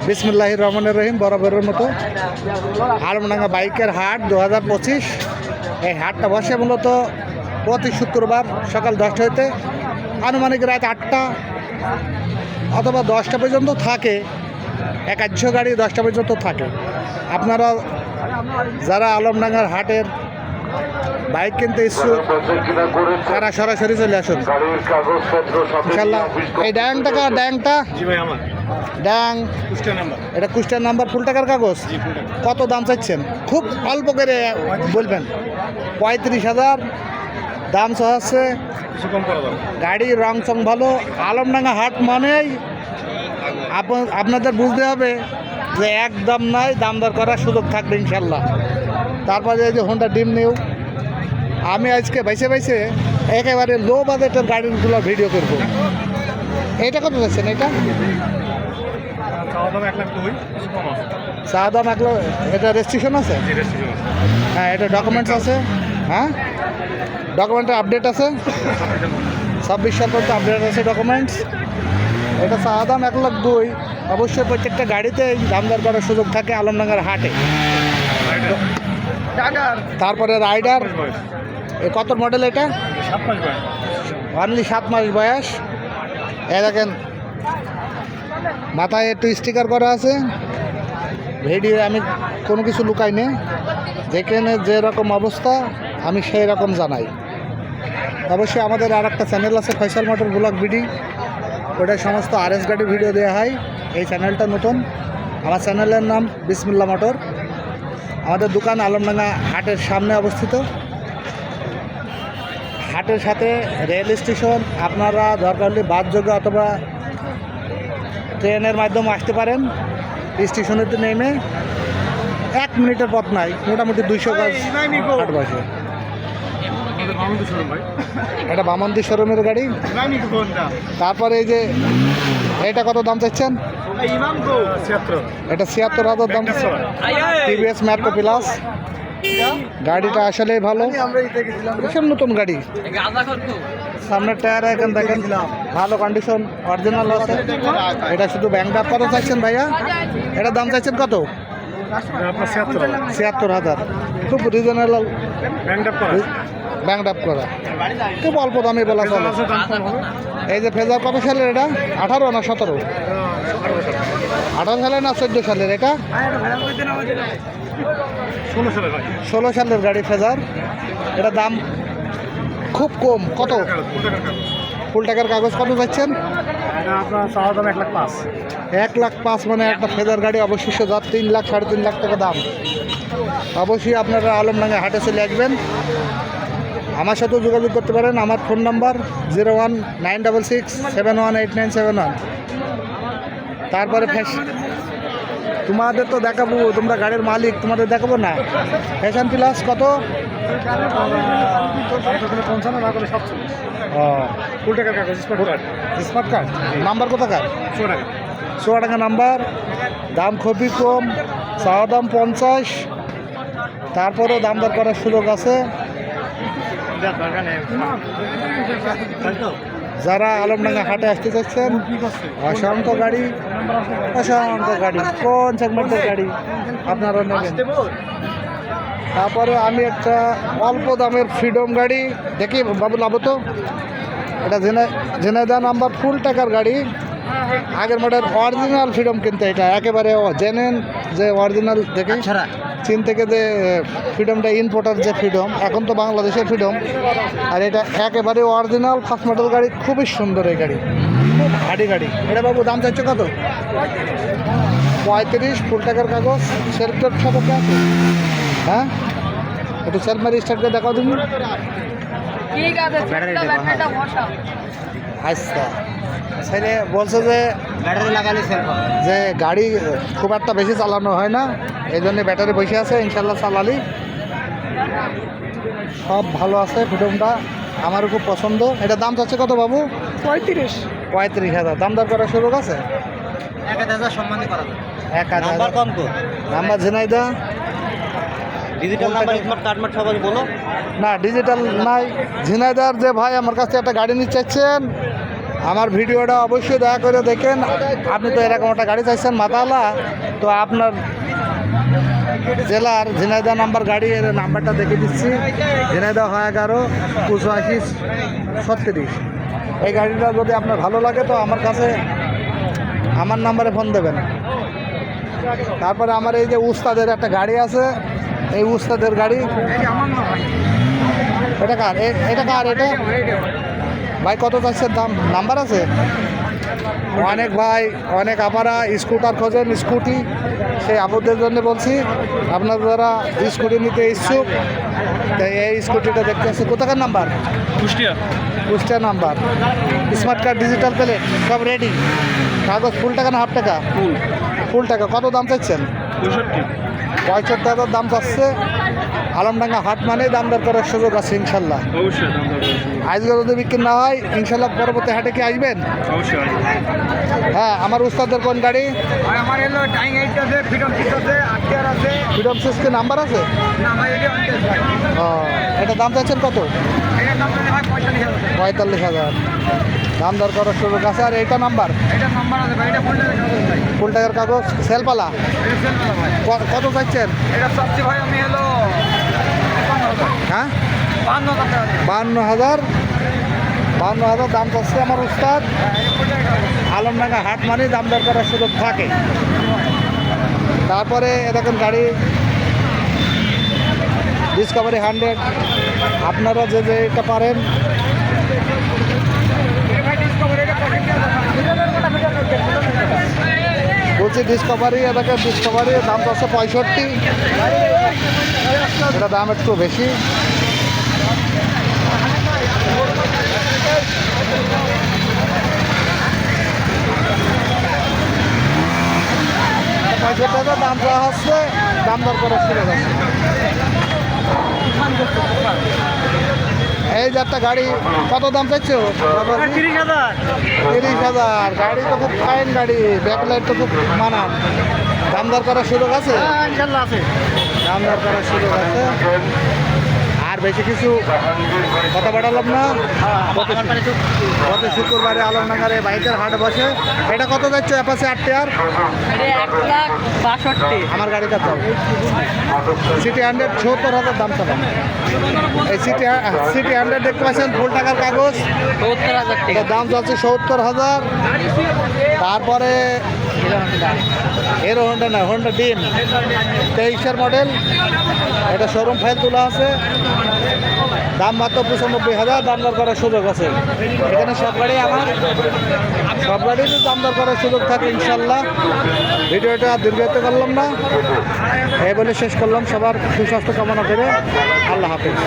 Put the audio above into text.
বিসমিল্লাহির রহমানির রহিম। বরাবরের মতো আলমডাঙ্গা বাইকের হাট 2025। এই হাটটা বসে মূলত প্রতি শুক্রবার সকাল 10টা হইতে আনুমানিক রাত 8টা অথবা 10টা পর্যন্ত থাকে। একাধিক গাড়ি 10টা পর্যন্ত থাকে। আপনারা যারা আলমডাঙ্গার হাটের বাইক কিনতে ইচ্ছুক তারা সরাসরি চলে আসুন ইনশাল্লাহ। এই ড্যাংটা ড্যাং এটা কুষ্টিয়ার নাম্বার, ফুল টাকার কাগজ। কত দাম চাচ্ছেন? খুব অল্প করে বলবেন। 35,000 দাম চাচ্ছে। গাড়ি রং চং ভালো। আলমডাঙ্গা হাট মানেই আপনাদের বুঝতে হবে যে এক দাম নাই, দাম দর করার সুযোগ থাকবে ইনশাল্লাহ। তারপরে এই যে হোন্ডা ডিম নিউ, আমি আজকে বাইসে একেবারে লো বাজেটের গাড়িগুলো ভিডিও করব। এইটা কত যাচ্ছেন? এটা চা দাম 1 লাখ। এটা রেজিস্ট্রেশন আছে? হ্যাঁ, এটা ডকুমেন্টস আছে। হ্যাঁ, ডকুমেন্টের আপডেট আছে। 26 সাল পর্যন্ত আপডেট আছে ডকুমেন্টস। এটা চা দাম 1,02,000। অবশ্যই প্রত্যেকটা গাড়িতেই দাম দর করার সুযোগ থাকে আলমডাঙ্গার হাটে। তারপরে রাইডার কত মডেল? এটা অনলি 7 মাস বয়স। এ দেখেন মাথায় একটু স্টিকার করা আছে। ভিডিও আমি কোনো কিছু লুকাই নে, যেখানে যেরকম অবস্থা আমি সেই রকম জানাই। অবশ্যই আমাদের আর একটা চ্যানেল আছে ফয়সাল মোটর ব্লগ ভিডিও, ওটা সমস্ত RS গাড়ির ভিডিও দেওয়া হয়। এই চ্যানেলটা নতুন। আমার চ্যানেলের নাম বিসমিল্লা মোটর। আমাদের দোকান আলমডাঙ্গা হাটের সামনে অবস্থিত। হাটের সাথে রেল স্টেশন। আপনারা দরকার হলে বাসযোগে অথবা ট্রেনের মাধ্যমে আসতে পারেন। স্টেশনেতে নেমে 1 মিনিটের পথ নাই, মোটামুটি 200 গজ হাট বসে। এটা বামন্দি শোরুমের গাড়ি। তারপরে এই যে এটা কত দাম চাচ্ছেন? এটা 76,000 দাম। TVS মেট্রো প্লাস গাড়িটা আসলেই ভালো, ভীষণ নতুন গাড়ি। সামনের টায়ার এখন দেখেন ভালো কন্ডিশন, অরিজিনাল আছে। এটা শুধু ব্যাংক ড্রাফট কত চাইছেন ভাইয়া? এটার দাম চাইছেন কত? 76,000। খুব রিজনেবল ব্যাংক ড্রাফট করা, খুব অল্প দামে বলা চলে। এই যে ফেজার কত সালের? এটা 18 না 17? 18 সালের না 14 সালের? এটা 16 সালের গাড়ি ফেজার। এটা দাম খুব কম। কত? ফুল টাকার কাগজ কত যাচ্ছেন? 1,05,000 মানে একটা ফেজার গাড়ি অবশ্যই যার 3 লাখ 3.5 লাখ টাকা দাম। অবশ্যই আপনারা আলমডাঙ্গা হাটে চলে আসবেন। আমার সাথেও যোগাযোগ করতে পারেন। আমার ফোন নাম্বার 019667189171। তারপরে তোমাদের তো দেখাবো, তোমরা গাড়ির মালিক, তোমাদের দেখাবো না। ফ্যাশন প্লাস কত? ফুল টাকার কাগজ, স্মার্ট কার্ড। নাম্বার কোথাকার? 16 টাকা নাম্বার। দাম খুবই কম, চাওয়া দাম 50। তারপরেও দাম দর করার সুযোগ আছে। যারা আলমডাঙ্গা হাটে আসতে চাচ্ছেন, অসংখ্য গাড়ি, কোন সেগমেন্টের গাড়ি আপনারা নেবেন। তারপরে আমি একটা অল্প দামের ফ্রিডম গাড়ি দেখি বাবু, লাভ তো। এটা ঝিনাইদহ নাম্বার, ফুল টাকার গাড়ি। আগের মডেল অরিজিনাল ফ্রিডম, কিন্তু এটা একেবারে জেনেন যে অরিজিনাল দেখে চীন থেকে যে ফ্রিডমটা ইম্পোর্টার যে ফ্রিডম, এখন তো বাংলাদেশের ফ্রিডম। আর এটা একেবারে অরিজিনাল ফার্স্ট মডেল গাড়ি, খুবই সুন্দর এই গাড়ি, খুব হাডি গাড়ি। এটা বাবু দাম চাইছে কত? 35। ফুল টাকার কাগজ। সেলফের সাপোর্টে আছে। হ্যাঁ, একটু সেলফ মারি স্টার্ট করে দেখাও তুমি। আচ্ছা, ছেলে বলছে যে ব্যাটারি লাগালে যে গাড়ি খুব একটা বেশি চালানো হয় না, এই জন্য ব্যাটারি বসে আছে। ইনশাল্লাহ চালালি সব ভালো আছে। ফ্রিডমটা আমারও খুব পছন্দ। এটা দাম চাচ্ছে কত বাবু? 35,000। দাম দর করার সুযোগ আছে? 1,000 সম্মানে করা যাবে। 1,000 কম তো। Number Jhenaidah. Digital number, smart card mart সবাই বলো না, ডিজিটাল নাই। ঝিনাইদহ যে ভাই আমার কাছে একটা গাড়ি নিতে চাইছেন, আমার ভিডিওটা অবশ্যই দয়া করে দেখেন। আপনি তো এরকম একটা গাড়ি চাইছেন মাতালা, তো আপনার জেলার ঝিনাইদহ নাম্বার গাড়ি এর নাম্বারটা দেখে দিচ্ছি। ঝিনাইদহ 11-85-37। এই গাড়িটা যদি আপনার ভালো লাগে তো আমার কাছে আমার নাম্বারে ফোন দেবেন। তারপরে আমার এই যে উস্তাদের একটা গাড়ি আছে, এই উস্তাদের গাড়ি এটা কার? এটা কার? এটা ভাই কত চাইছেন দাম? নাম্বার আছে? অনেক ভাই অনেক আপারা স্কুটার খোঁজেন, স্কুটি, সেই আপুদের জন্য বলছি। আপনারা যারা স্কুটি নিতে ইচ্ছুক, তাই এই স্কুটিটা দেখতে আসছে। কোথাকার number? Kushtia number. Smart card, digital plate সব রেডি। কাগজ ফুল টাকা না হাফ টাকা? ফুল টাকা। কত দাম চাইছেন? 65,000 দাম চাচ্ছে। আলমডাঙ্গা হাট মানে দাম দর করার সুযোগ আছে ইনশাল্লাহ। অবশ্যই আজকে যদি বিক্রি না হয় ইনশাল্লাহ পরবর্তী হাটে কি আসবেন? অবশ্যই। হ্যাঁ, আমার উস্তাদের কোন গাড়ি? আমার এলো টাইং 8 আছে, ফ্রিডম 6 আছে, আরটিআর আছে। ফ্রিডম সিক্সটি নাম্বার আছে? না ভাই, এটা অনটেস্ট ভাই। ও, এটা দাম চাইছেন কত? এটার দাম যদি হয় 45,000। 45,000 দাম দর করার সুযোগ আছে। আর এইটা নাম্বার? এটার নাম্বার আছে ভাই, এটা ফুল টাকা কাগজ ভাই। ফুল টাকার কাগজ, সেলপালা। এটা সেল করা ভাই। কত চাইছেন? এটা সবচেয়ে ভাই আমি হলো 55,000। হ্যাঁ, 52,000 টাকা দিয়ে। 52,000 দাম চাচ্ছে আমার উস্তাদ। হ্যাঁ, এটা ফুল টাকা কাগজ। আলমডাঙ্গা হাট মানে দাম দর করার সুযোগ থাকে। তারপরে দেখেন গাড়ি ডিসকভারি 100। আপনারা যে এটা পারেন, এটা ভাই ডিসকভারি, এটা 45,000। বলছি ডিসকভারি, এটাকে ডিসকভারি দাম চাচ্ছে 65। এটা দাম একটু বেশি। টাকা দাম দেওয়া হচ্ছে, দাম দর করার সুযোগ আছে। এই যে একটা গাড়ি কত দাম চাইছে? 30,000। 30,000। গাড়ি তো খুব ফাইন গাড়ি, ব্যাকলাইট তো খুব মানান। দাম দর করার সুযোগ আছে? ইনশাআল্লাহ আছে। দাম দর করার সুযোগ আছে। আর বেশি কিছু কথা বাড়ালাম না। প্রতি শুক্রবারে আলমডাঙ্গার এই বাইকের হাট বসে। এটা কত যাচ্ছে? Apache RTR? 1,62,000। আমার গাড়িটা দাম সিটি 100 ৭৪,000 দাম চালা। এই সিটি 100 দেখতে পাচ্ছেন, ফুল টাকার কাগজ। 70,000 টাকা। এটার দাম যাচ্ছে ৭০,000। তারপরে হিরো হোন্ডা না, হোন্ডা ডিম 23-এর মডেল। এটা শোরুম ফাইল তোলা আছে। দাম মাত্র 95,000। দাম দর করার সুযোগ আছে। এখানে সব গাড়ি আমার, সব গাড়ির দাম দর করার সুযোগ থাকে ইনশাল্লাহ। ভিডিওটা দীর্ঘায়িত করলাম না, এই বলে শেষ করলাম। সবার সুস্বাস্থ্য কামনা করে আল্লাহ হাফেজ।